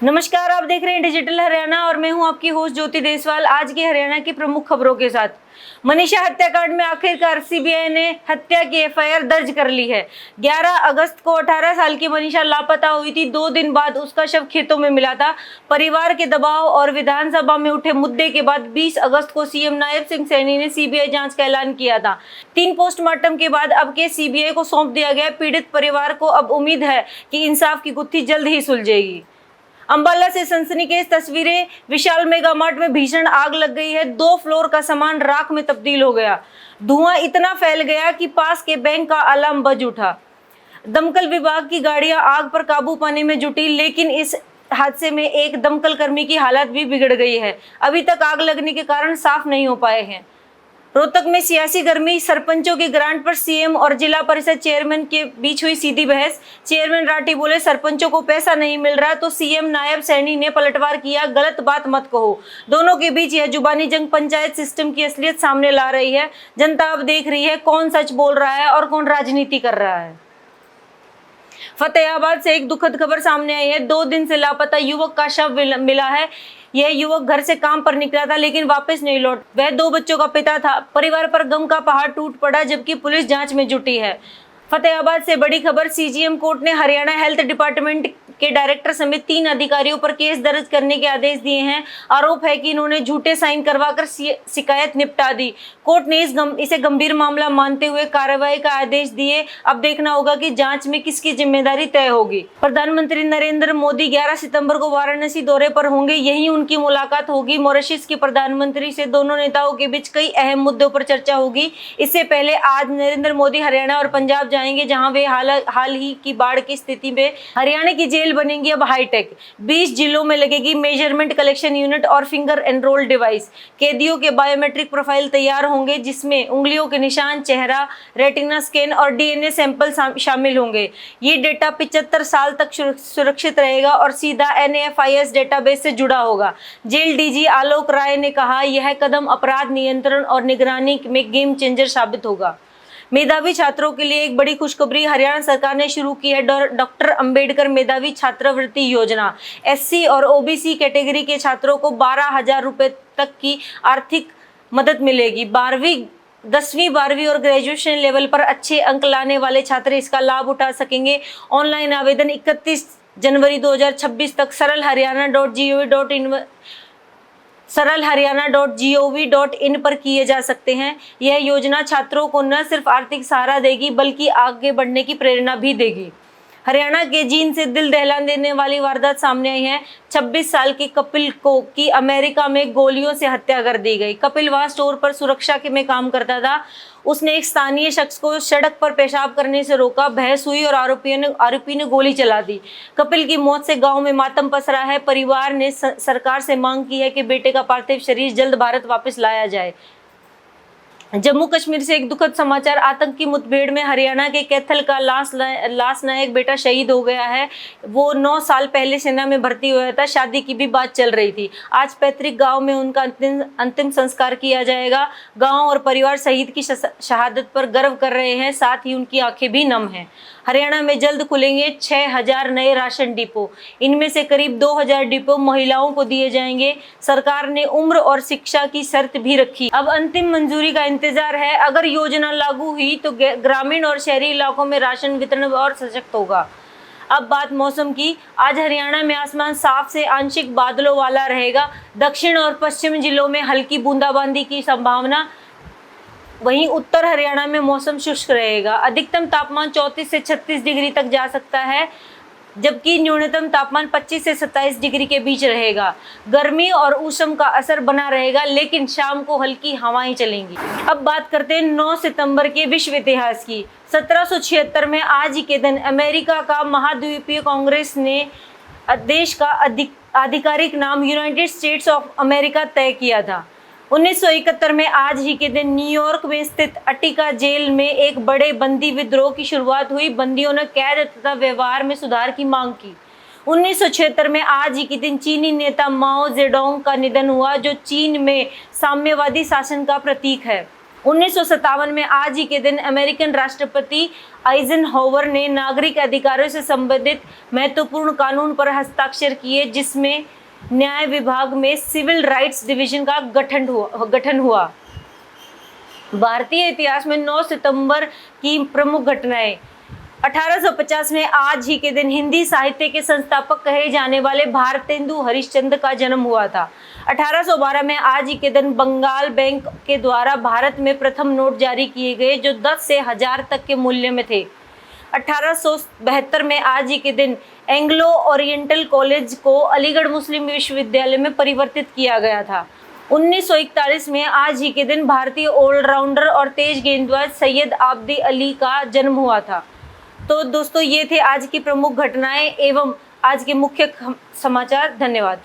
नमस्कार, आप देख रहे हैं डिजिटल हरियाणा और मैं हूं आपकी होस्ट ज्योति देसवाल। आज की हरियाणा की प्रमुख खबरों के साथ। मनीषा हत्याकांड में आखिरकार सीबीआई ने हत्या की एफआईआर दर्ज कर ली है। 11 अगस्त को 18 साल की मनीषा लापता हुई थी। 2 दिन बाद उसका शव खेतों में मिला था। परिवार के दबाव और विधानसभा में उठे मुद्दे के बाद 20 अगस्त को सीएम नायब सिंह सैनी ने सीबीआई जांच का ऐलान किया था। 3 पोस्टमार्टम के बाद अब केस सीबीआई को सौंप दिया गया। पीड़ित परिवार को अब उम्मीद है कि इंसाफ की गुत्थी जल्द ही सुलझेगी। अंबाला से सनसनीखेज तस्वीरें। विशाल मेगा मार्ट में भीषण आग लग गई है। 2 फ्लोर का सामान राख में तब्दील हो गया। धुआं इतना फैल गया कि पास के बैंक का अलार्म बज उठा। दमकल विभाग की गाड़ियां आग पर काबू पाने में जुटी, लेकिन इस हादसे में एक दमकल कर्मी की हालत भी बिगड़ गई है। अभी तक आग लगने के कारण साफ नहीं हो पाए हैं। रोहतक में सियासी गर्मी। सरपंचों की ग्रांट पर सीएम और जिला परिषद चेयरमैन के बीच हुई सीधी बहस। चेयरमैन राठी बोले, सरपंचों को पैसा नहीं मिल रहा, तो सीएम नायब सैनी ने पलटवार किया, गलत बात मत कहो। दोनों के बीच यह जुबानी जंग पंचायत सिस्टम की असलियत सामने ला रही है। जनता अब देख रही है कौन सच बोल रहा है और कौन राजनीति कर रहा है। फतेहाबाद से एक दुखद खबर सामने आई है। 2 दिन से लापता युवक का शव मिला है। यह युवक घर से काम पर निकला था, लेकिन वापस नहीं लौट। वह 2 बच्चों का पिता था। परिवार पर गम का पहाड़ टूट पड़ा, जबकि पुलिस जांच में जुटी है। फतेहाबाद से बड़ी खबर। सीजीएम कोर्ट ने हरियाणा हेल्थ डिपार्टमेंट के डायरेक्टर समेत 3 अधिकारियों पर केस दर्ज करने के आदेश दिए हैं। आरोप है कि इन्होंने झूठे साइन करवाकर शिकायत निपटा दी। कोर्ट ने इसे गंभीर मामला मानते हुए कार्रवाई का आदेश दिए। अब देखना होगा कि जांच में किसकी जिम्मेदारी तय होगी। प्रधानमंत्री नरेंद्र मोदी 11 सितंबर को वाराणसी दौरे पर होंगे। यही उनकी मुलाकात होगी मॉरिशस के प्रधानमंत्री से। दोनों नेताओं के बीच कई अहम मुद्दों पर चर्चा होगी। इससे पहले आज नरेंद्र मोदी हरियाणा और पंजाब जाएंगे, जहां वे हाल ही की बाढ़ की स्थिति में हरियाणा की जेल बनेगी अब हाईटेक। 20 जिलों में लगेगी मेजरमेंट कलेक्शन यूनिट और फिंगर एनरोल डिवाइस। कैदियों के बायोमेट्रिक प्रोफाइल तैयार होंगे, जिसमें उंगलियों के निशान, चेहरा, रेटिना स्कैन और डीएनए सैंपल शामिल होंगे। ये डेटा 75 साल तक सुरक्षित रहेगा और सीधा NAFIS डेटाबेस से जुड़ा होगा। जेल डीजी आलोक राय ने कहा, यह कदम अपराध नियंत्रण और निगरानी में गेम चेंजर साबित होगा। मेधावी छात्रों के लिए एक बड़ी खुशखबरी। हरियाणा सरकार ने शुरू की है डॉक्टर अंबेडकर मेधावी छात्रवृत्ति योजना। SC और OBC कैटेगरी के छात्रों को 12,000 रुपए तक की आर्थिक मदद मिलेगी। 10वीं 12वीं और ग्रेजुएशन लेवल पर अच्छे अंक लाने वाले छात्र इसका लाभ उठा सकेंगे। ऑनलाइन आवेदन 31 जनवरी 2026 तक सरलहरियाणा.gov.in पर किए जा सकते हैं। यह योजना छात्रों को न सिर्फ आर्थिक सहारा देगी, बल्कि आगे बढ़ने की प्रेरणा भी देगी। हरियाणा के जींद से दिल दहला देने वाली वारदात सामने आई है। 26 साल के कपिल की अमेरिका में गोलियों से हत्या कर दी गई। कपिल वहां स्टोर पर सुरक्षा में काम करता था। उसने एक स्थानीय शख्स को सड़क पर पेशाब करने से रोका। बहस हुई और आरोपी ने गोली चला दी। कपिल की मौत से गांव में मातम पसरा है। परिवार ने सरकार से मांग की है कि बेटे का पार्थिव शरीर जल्द भारत वापस लाया जाए। जम्मू कश्मीर से एक दुखद समाचार। आतंकी मुठभेड़ में हरियाणा के कैथल का लाश नायक बेटा शहीद हो गया है। वो 9 साल पहले सेना में भर्ती हुआ था। शादी की भी बात चल रही थी। आज पैतृक गांव में उनका अंतिम संस्कार किया जाएगा। गांव और परिवार शहीद की शहादत पर गर्व कर रहे हैं, साथ ही उनकी आंखें भी नम हैं। हरियाणा में जल्द खुलेंगे 6,000 नए राशन डिपो। इनमें से करीब 2,000 डिपो महिलाओं को दिए जाएंगे। सरकार ने उम्र और शिक्षा की शर्त भी रखी। अब अंतिम मंजूरी का इंतजार है। अगर योजना लागू हुई तो ग्रामीण और शहरी इलाकों में राशन वितरण और सशक्त होगा। अब बात मौसम की। आज हरियाणा में आसमान साफ से आंशिक बादलों वाला रहेगा। दक्षिण और पश्चिम जिलों में हल्की बूंदाबांदी की संभावना। वहीं उत्तर हरियाणा में मौसम शुष्क रहेगा। अधिकतम तापमान 34 से 36 डिग्री तक जा सकता है, जबकि न्यूनतम तापमान 25 से 27 डिग्री के बीच रहेगा। गर्मी और ऊष्मा का असर बना रहेगा, लेकिन शाम को हल्की हवाएं चलेंगी। अब बात करते हैं 9 सितंबर के विश्व इतिहास की। 1776 में आज ही के दिन अमेरिका का महाद्वीपीय कांग्रेस ने देश का आधिकारिक नाम यूनाइटेड स्टेट्स ऑफ अमेरिका तय किया था। 1971 में आज ही के दिन न्यूयॉर्क में स्थित अटिका जेल में एक बड़े बंदी विद्रोह की शुरुआत हुई। बंदियों ने कैद तथा व्यवहार में सुधार की मांग की। 1976 में आज ही के दिन चीनी नेता माओ जेडोंग का निधन हुआ, जो चीन में साम्यवादी शासन का प्रतीक है। 1957 में आज ही के दिन अमेरिकन राष्ट्रपति आइजनहोवर ने नागरिक अधिकारों से संबंधित महत्वपूर्ण कानून पर हस्ताक्षर किए, जिसमें न्याय विभाग में सिविल राइट्स डिवीजन का गठन हुआ। भारतीय इतिहास में 9 सितंबर की प्रमुख घटनाएं। 1850 में आज ही के दिन हिंदी साहित्य के संस्थापक कहे जाने वाले भारतेंदु हरिश्चंद्र का जन्म हुआ था। 1812 में आज ही के दिन बंगाल बैंक के द्वारा भारत में प्रथम नोट जारी किए गए, जो 10 से 1000 तक के मूल्य में थे। 1872 में आज ही के दिन एंग्लो ओरिएंटल कॉलेज को अलीगढ़ मुस्लिम विश्वविद्यालय में परिवर्तित किया गया था। 1941 में आज ही के दिन भारतीय ऑलराउंडर और तेज गेंदबाज सैयद आबदी अली का जन्म हुआ था। तो दोस्तों, ये थे आज की प्रमुख घटनाएं एवं आज के मुख्य समाचार। धन्यवाद।